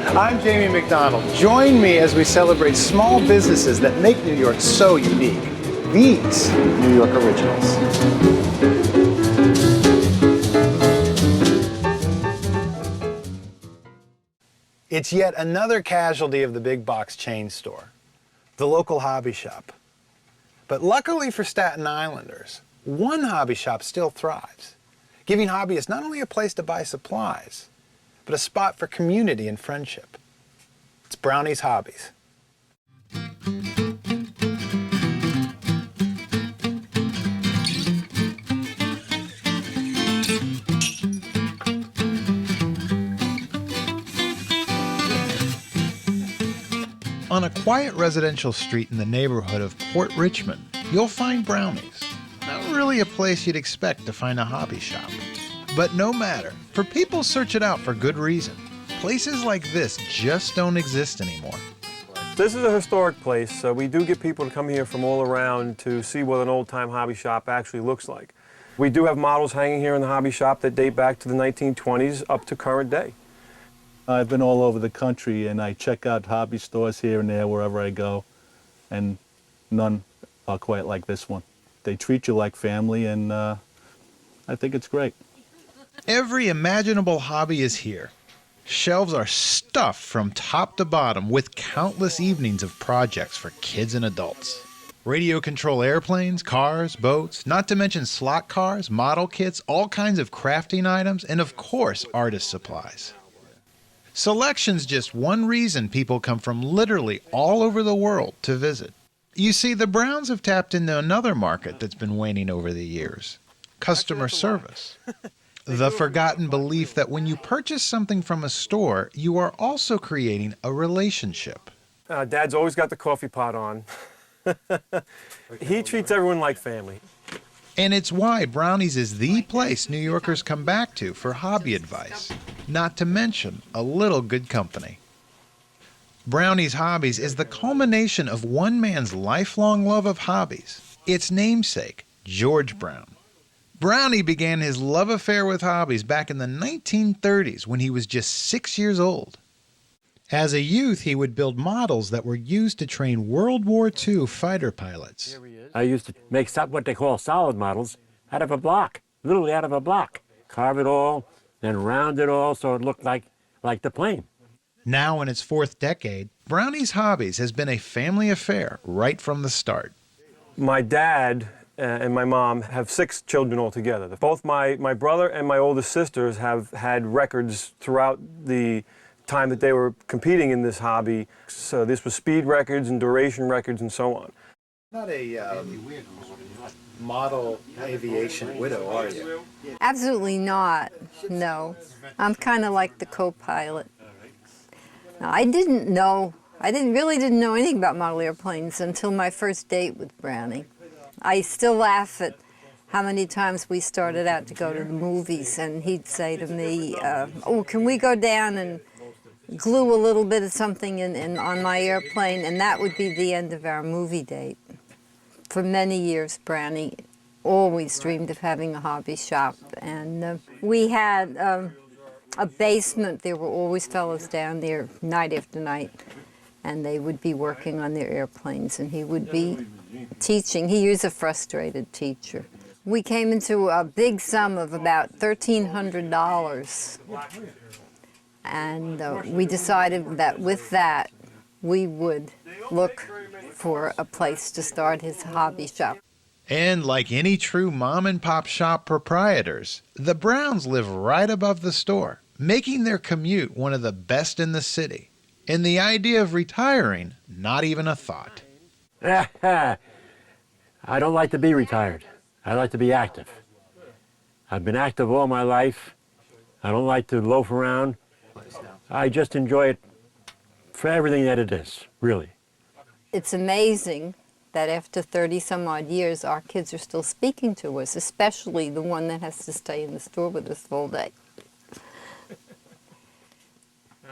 I'm Jamie McDonald. Join me as we celebrate small businesses that make New York so unique. These New York Originals. It's yet another casualty of the big box chain store, the local hobby shop. But luckily for Staten Islanders, one hobby shop still thrives, giving hobbyists not only a place to buy supplies, but a spot for community and friendship. It's Brownies Hobbies. On a quiet residential street in the neighborhood of Port Richmond, you'll find Brownies. Not really a place you'd expect to find a hobby shop. But no matter, for people search it out for good reason. Places like this just don't exist anymore. This is a historic place, so we do get people to come here from all around to see what an old-time hobby shop actually looks like. We do have models hanging here in the hobby shop that date back to the 1920s up to current day. I've been all over the country and I check out hobby stores here and there wherever I go, and none are quite like this one. They treat you like family, and I think it's great. Every imaginable hobby is here. Shelves are stuffed from top to bottom with countless evenings of projects for kids and adults. Radio control airplanes, cars, boats, not to mention slot cars, model kits, all kinds of crafting items, and of course, artist supplies. Selection's just one reason people come from literally all over the world to visit. You see, the Browns have tapped into another market that's been waning over the years: customer service. The forgotten belief that when you purchase something from a store, you are also creating a relationship. Dad's always got the coffee pot on. He treats everyone like family. And it's why Brownies is the place New Yorkers come back to for hobby advice, not to mention a little good company. Brownies Hobbies is the culmination of one man's lifelong love of hobbies, its namesake, George Brown. Brownie began his love affair with hobbies back in the 1930s when he was just 6 years old. As a youth, he would build models that were used to train World War II fighter pilots. I used to make what they call solid models out of a block, literally out of a block. Carve it all, then round it all so it looked like the plane. Now in its fourth decade, Brownies Hobbies has been a family affair right from the start. My dad and my mom have 6 children altogether. Both my brother and my oldest sisters have had records throughout the time that they were competing in this hobby. So this was speed records and duration records and so on. Not a model aviation widow, are you? Absolutely not, no. I'm kind of like the co-pilot. I didn't know anything about model airplanes until my first date with Brownie. I still laugh at how many times we started out to go to the movies, and he'd say to me, oh, can we go down and glue a little bit of something on my airplane, and that would be the end of our movie date. For many years, Brownie always dreamed of having a hobby shop, and we had a basement. There were always fellows down there night after night, and they would be working on their airplanes, and he would be teaching. He was a frustrated teacher. We came into a big sum of about $1,300. And we decided that with that, we would look for a place to start his hobby shop. And like any true mom and pop shop proprietors, the Browns live right above the store, making their commute one of the best in the city. And the idea of retiring, not even a thought. I don't like to be retired. I like to be active. I've been active all my life. I don't like to loaf around. I just enjoy it for everything that it is, really. It's amazing that after 30-some-odd years, our kids are still speaking to us, especially the one that has to stay in the store with us all day.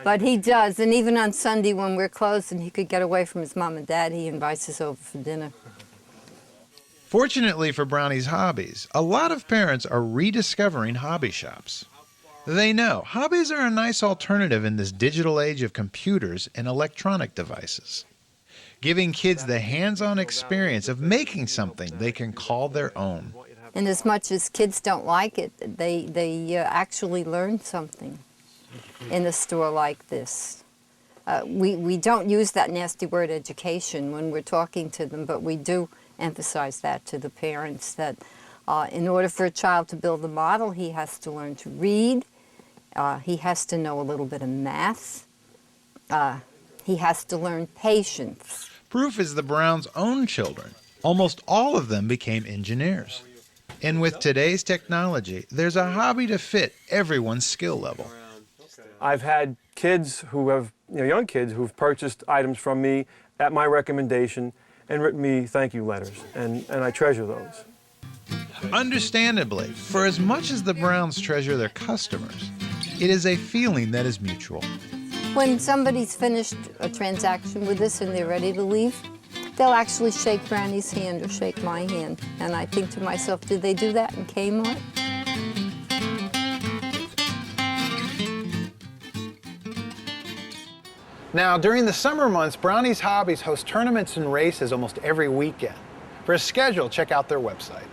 But he does, and even on Sunday when we're closed and he could get away from his mom and dad, he invites us over for dinner. Fortunately for Brownies Hobbies, a lot of parents are rediscovering hobby shops. They know hobbies are a nice alternative in this digital age of computers and electronic devices, giving kids the hands-on experience of making something they can call their own. And as much as kids don't like it, they actually learn something in a store like this. We don't use that nasty word education when we're talking to them, but we do emphasize that to the parents, that in order for a child to build a model, he has to learn to read, he has to know a little bit of math, he has to learn patience. Proof is the Browns' own children. Almost all of them became engineers. And with today's technology, there's a hobby to fit everyone's skill level. I've had kids who have, young kids who've purchased items from me at my recommendation and written me thank you letters, and I treasure those. Understandably, for as much as the Browns treasure their customers, it is a feeling that is mutual. When somebody's finished a transaction with us and they're ready to leave, they'll actually shake Brownie's hand or shake my hand. And I think to myself, did they do that in Kmart? Now, during the summer months, Brownies Hobbies host tournaments and races almost every weekend. For a schedule, check out their website.